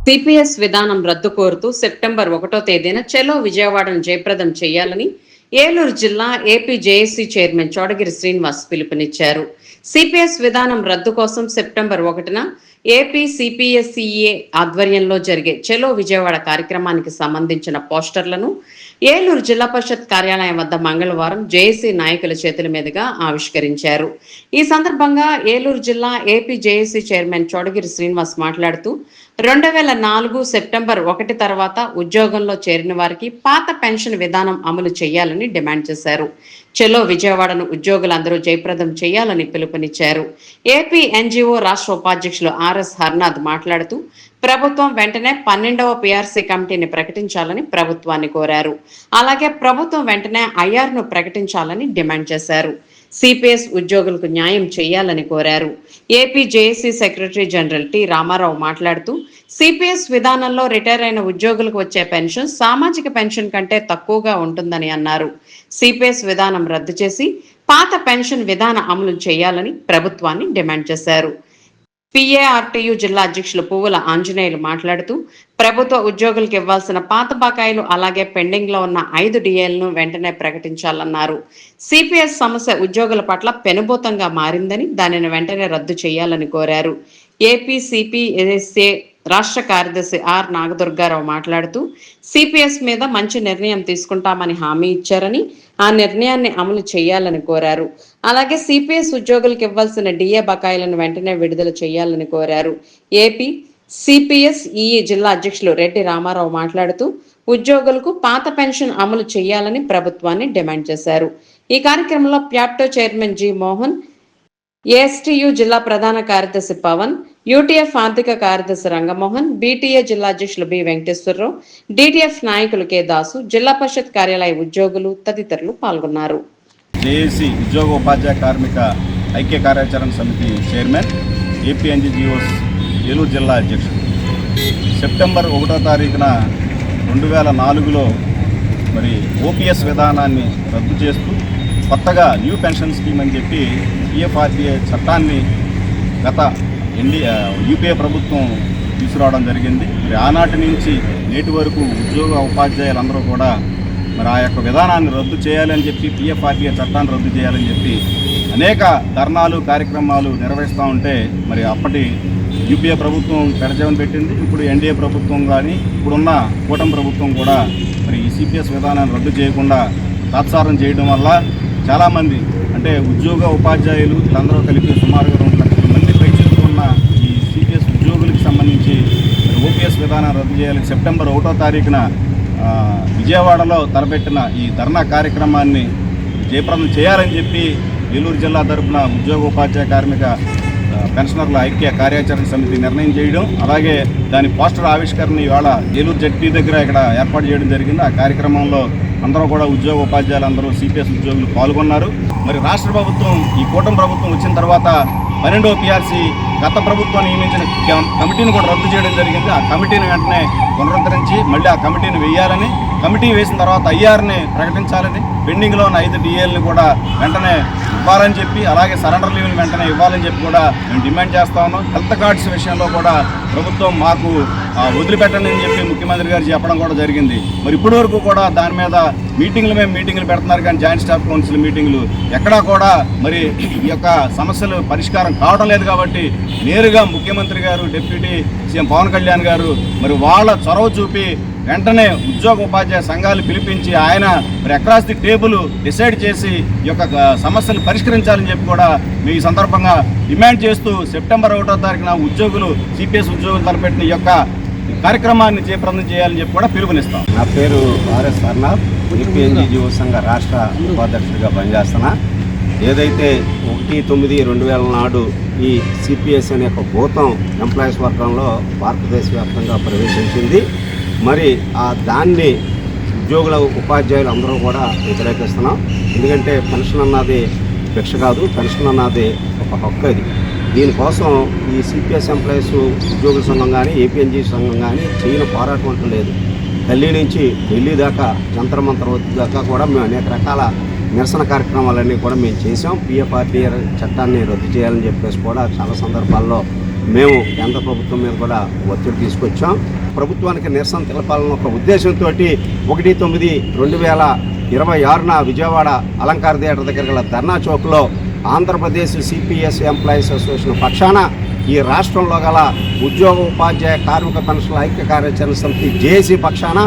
CPS విధానం రద్దు కోరుతూ సెప్టెంబర్ 1వ తేదీన చలో విజయవాడను జయప్రదం చేయాలని ఏలూరు జిల్లా AP JAC chairman Chodagiri Srinivas పిలుపునిచ్చారు. సిపిఎస్ విధానం రద్దు కోసం సెప్టెంబర్ 1న ఏపీ సిపిఎస్ఈఏ ఆధ్వర్యంలో జరిగే చలో విజయవాడ కార్యక్రమానికి సంబంధించిన పోస్టర్లను ఏలూరు జిల్లా పరిషత్ కార్యాలయం వద్ద మంగళవారం జేఏసీ నాయకుల చేతుల మీదుగా ఆవిష్కరించారు. ఈ సందర్భంగా ఏలూరు జిల్లా AP JAC chairman Chodagiri Srinivas మాట్లాడుతూ 2004 సెప్టెంబర్ 1 తర్వాత ఉద్యోగంలో చేరిన వారికి పాత పెన్షన్ విధానం అమలు చేయాలని డిమాండ్ చేశారు. చలో విజయవాడను ఉద్యోగులందరూ జయప్రదం చేయాలని పిలుపునిచ్చారు. ఏపీ ఎన్జీఓ రాష్ట్ర ఉపాధ్యక్షులు ఆర్ఎస్ హర్నాథ్ మాట్లాడుతూ ప్రభుత్వం వెంటనే 12వ పీఆర్సీ కమిటీని ప్రకటించాలని ప్రభుత్వాన్ని కోరారు. అలాగే ప్రభుత్వం వెంటనే ఐఆర్ను ప్రకటించాలని డిమాండ్ చేశారు. సిపిఎస్ ఉద్యోగులకు న్యాయం చేయాలని కోరారు. AP JAC secretary general T Ramarao మాట్లాడుతూ సిపిఎస్ విధానంలో రిటైర్ అయిన ఉద్యోగులకు వచ్చే పెన్షన్ సామాజిక పెన్షన్ కంటే తక్కువగా ఉంటుందని అన్నారు. సిపిఎస్ విధానం రద్దు చేసి పాత పెన్షన్ విధాన అమలు చేయాలని ప్రభుత్వాన్ని డిమాండ్ చేశారు. పిఏఆర్టీయు జిల్లా అధ్యక్షులు పువ్వుల ఆంజనేయులు మాట్లాడుతూ ప్రభుత్వ ఉద్యోగులకు ఇవ్వాల్సిన పాత బకాయిలు అలాగే పెండింగ్ లో ఉన్న 5 డిఏలను వెంటనే ప్రకటించాలన్నారు. సిపిఎస్ సమస్య ఉద్యోగుల పట్ల పెనుభూతంగా మారిందని దానిని వెంటనే రద్దు చేయాలని కోరారు. ఏపీ సిపిఎస్ఏ రాష్ట్ర కార్యదర్శి ఆర్ నాగదుర్గారావు మాట్లాడుతూ సిపిఎస్ మీద మంచి నిర్ణయం తీసుకుంటామని హామీ ఇచ్చారని ఆ నిర్ణయాన్ని అమలు చేయాలని కోరారు. అలాగే సిపిఎస్ ఉద్యోగులకు ఇవ్వాల్సిన డిఏ బకాయిలను వెంటనే విడుదల చేయాలని కోరారు. ఏపీ సిపిఎస్ఈ జిల్లా అధ్యక్షులు రెడ్డి రామారావు మాట్లాడుతూ ఉద్యోగులకు పాత పెన్షన్ అమలు చేయాలని ప్రభుత్వాన్ని డిమాండ్ చేశారు. ఈ కార్యక్రమంలో ప్యాప్టో చైర్మన్ జి మోహన్, ఏఎస్టీయు జిల్లా ప్రధాన కార్యదర్శి పవన్, యూటీఎఫ్ ఆర్థిక కార్యదర్శి రంగమోహన్, బీటీఏ జిల్లా అధ్యక్షులు బి వెంకటేశ్వరరావు, డిటిఎఫ్ నాయకులు కె దాసు, జిల్లా పరిషత్ కార్యాలయ ఉద్యోగులు తదితరులు పాల్గొన్నారు. జేఏసీ ఉద్యోగ ఉపాధ్యాయ కార్మిక ఐక్య కార్యాచరణ సమితి చైర్మన్, ఏపీ ఎన్జీఓస్ ఏలూరు జిల్లా అధ్యక్షుడు. సెప్టెంబర్ 1వ తారీఖున 2004లో మరి ఓపీఎస్ విధానాన్ని రద్దు చేస్తూ కొత్తగా న్యూ పెన్షన్ స్కీమ్ అని చెప్పి పిఎఫ్ఆర్డీఏ చట్టాన్ని గత యూపీఏ ప్రభుత్వం తీసుకురావడం జరిగింది. మరి ఆనాటి నుంచి నేటి వరకు ఉద్యోగ ఉపాధ్యాయులందరూ కూడా మరి ఆ యొక్క విధానాన్ని రద్దు చేయాలని చెప్పి పిఎఫ్ఆర్డీఏ చట్టాన్ని రద్దు చేయాలని చెప్పి అనేక ధర్నాలు కార్యక్రమాలు నిర్వహిస్తూ ఉంటే మరి అప్పటి యూపీఏ ప్రభుత్వం పెడచెవిన పెట్టింది. ఇప్పుడు ఎన్డీఏ ప్రభుత్వం కానీ ఇప్పుడున్న కూటమి ప్రభుత్వం కూడా మరి ఈ సిపిఎస్ విధానాన్ని రద్దు చేయకుండా తాత్సారం చేయడం వల్ల చాలామంది అంటే ఉద్యోగ ఉపాధ్యాయులు వీళ్ళందరూ కలిపి సుమారుగా 2 లక్షల మంది పైచేస్తున్న ఈ సిపిఎస్ ఉద్యోగులకు సంబంధించి ఓపీఎస్ విధానం రద్దు చేయాలి. సెప్టెంబర్ 1వ తారీఖున విజయవాడలో తలపెట్టిన ఈ ధర్నా కార్యక్రమాన్ని జయప్రదం చేయాలని చెప్పి ఏలూరు జిల్లా తరఫున ఉద్యోగ ఉపాధ్యాయ కార్మిక పెన్షనర్ల ఐక్య కార్యాచరణ సమితి నిర్ణయం చేయడం, అలాగే దాని పోస్టర్ ఆవిష్కరణ ఇవాళ ఏలూరు జడ్పీ దగ్గర ఇక్కడ ఏర్పాటు చేయడం జరిగింది. ఆ కార్యక్రమంలో అందరూ కూడా ఉద్యోగ ఉపాధ్యాయులందరూ సిపిఎస్ ఉద్యోగులు పాల్గొన్నారు. మరి రాష్ట్ర ప్రభుత్వం ఈ కూటమి ప్రభుత్వం వచ్చిన తర్వాత 12వ పీఆర్సీ గత ప్రభుత్వం నియమించిన కమిటీని కూడా రద్దు చేయడం జరిగింది. ఆ కమిటీని వెంటనే పునరుద్ధరించి మళ్ళీ ఆ కమిటీని వేయాలని, కమిటీ వేసిన తర్వాత ఐఆర్ని ప్రకటించాలని, పెండింగ్లో ఉన్న 5 డిఏలను కూడా వెంటనే ఇవ్వాలని చెప్పి, అలాగే సరెండర్ లీవ్ని వెంటనే ఇవ్వాలని చెప్పి కూడా మేము డిమాండ్ చేస్తా ఉన్నాం. హెల్త్ కార్డ్స్ విషయంలో కూడా ప్రభుత్వం మాకు వదిలిపెట్టండి అని చెప్పి ముఖ్యమంత్రి గారు చెప్పడం కూడా జరిగింది. మరి ఇప్పటి వరకు కూడా దాని మీద మీటింగ్లు పెడుతున్నారు, కానీ జాయింట్ స్టాఫ్ కౌన్సిల్ మీటింగ్లు ఎక్కడా కూడా మరి ఈ యొక్క సమస్యలు పరిష్కారం కావడం లేదు. కాబట్టి నేరుగా ముఖ్యమంత్రి గారు, డిప్యూటీ సీఎం పవన్ కళ్యాణ్ గారు మరి వాళ్ళ చొరవ చూపి వెంటనే ఉద్యోగ ఉపాధ్యాయ సంఘాలు పిలిపించి ఆయన మరి అక్రాస్ ది టేబుల్ డిసైడ్ చేసి ఈ యొక్క సమస్యలు పరిష్కరించాలని చెప్పి కూడా మీ ఈ సందర్భంగా డిమాండ్ చేస్తూ సెప్టెంబర్ 1వ తారీఖున ఉద్యోగులు సిపిఎస్ ఉద్యోగులు తలపెట్టిన ఈ యొక్క కార్యక్రమాన్ని జయప్రదం చేయాలని చెప్పి కూడా పిలుపునిస్తాం. నా పేరు ఆర్ఎస్ హర్నాథ్, ఏపీ ఎన్జీఓ సంఘ రాష్ట్ర ఉపాధ్యక్షుడిగా పనిచేస్తున్నా. ఏదైతే 1/9/2000 నాడు ఈ సిపిఎస్ అనే ఒక భూతం ఎంప్లాయీస్ వర్గంలో భారతదేశ వ్యాప్తంగా ప్రవేశించింది. మరి దాన్ని ఉద్యోగుల ఉపాధ్యాయులు అందరూ కూడా వ్యతిరేకిస్తున్నాం. ఎందుకంటే పెన్షన్ అన్నది భిక్ష కాదు, పెన్షన్ అన్నది ఒక హక్కు. అది దీనికోసం ఈ సిపిఎస్ ఎంప్లాయీస్ ఉద్యోగుల సంఘం కానీ ఏపీఎన్జీ సంఘం కానీ చేయని పోరాటం అంటూ లేదు. ఢిల్లీ నుంచి ఢిల్లీ దాకా జంతర్ మంతర్ దాకా కూడా మేము అనేక రకాల నిరసన కార్యక్రమాలన్నీ కూడా మేము చేసాం. పిఎఫ్ఆర్డీఏ చట్టాన్ని రద్దు చేయాలని చెప్పేసి కూడా చాలా సందర్భాల్లో మేము కేంద్ర ప్రభుత్వం మీద కూడా ఒత్తిడి తీసుకొచ్చాం. ప్రభుత్వానికి నిరసన తెలపాలన్న ఒక ఉద్దేశంతో 1/9/2026న విజయవాడ అలంకార థియేటర్ దగ్గర గల ధర్నా చౌక్లో ఆంధ్రప్రదేశ్ సిపిఎస్ ఎంప్లాయీస్ అసోసియేషన్ పక్షాన ఈ రాష్ట్రంలో గల ఉద్యోగ ఉపాధ్యాయ కార్మిక పెన్షన్ల ఐక్య కార్యాచరణ సమితి జేఏసీ పక్షాన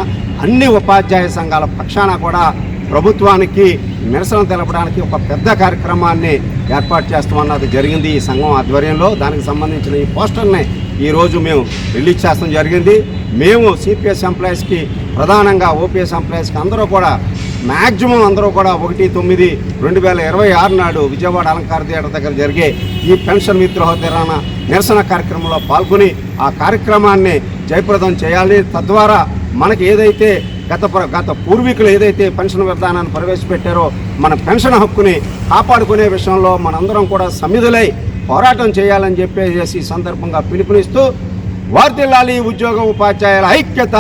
అన్ని ఉపాధ్యాయ సంఘాల పక్షాన కూడా ప్రభుత్వానికి నిరసన తెలపడానికి ఒక పెద్ద కార్యక్రమాన్ని ఏర్పాటు చేస్తామన్నది జరిగింది ఈ సంఘం ఆధ్వర్యంలో. దానికి సంబంధించిన ఈ పోస్టర్ని ఈరోజు మేము రిలీజ్ చేస్తాం జరిగింది. మేము సిపిఎస్ ఎంప్లాయీస్కి ప్రధానంగా ఓపీఎస్ ఎంప్లాయీస్కి అందరూ కూడా మ్యాక్సిమం అందరూ కూడా 1/9/2026 నాడు విజయవాడ అలంకార థియేటర్ దగ్గర జరిగే ఈ పెన్షన్ విద్రోహ నిరసన కార్యక్రమంలో పాల్గొని ఆ కార్యక్రమాన్ని జయప్రదం చేయాలి. తద్వారా మనకి ఏదైతే గత పూర్వీకులు ఏదైతే పెన్షన్ విధానాన్ని ప్రవేశపెట్టారో మన పెన్షన్ హక్కుని కాపాడుకునే విషయంలో మనందరం కూడా సమిధులై పోరాటం చేయాలని చెప్పేసి ఈ సందర్భంగా పిలుపునిస్తూ వర్ధిల్లాలి ఉద్యోగ ఉపాధ్యాయుల ఐక్యత.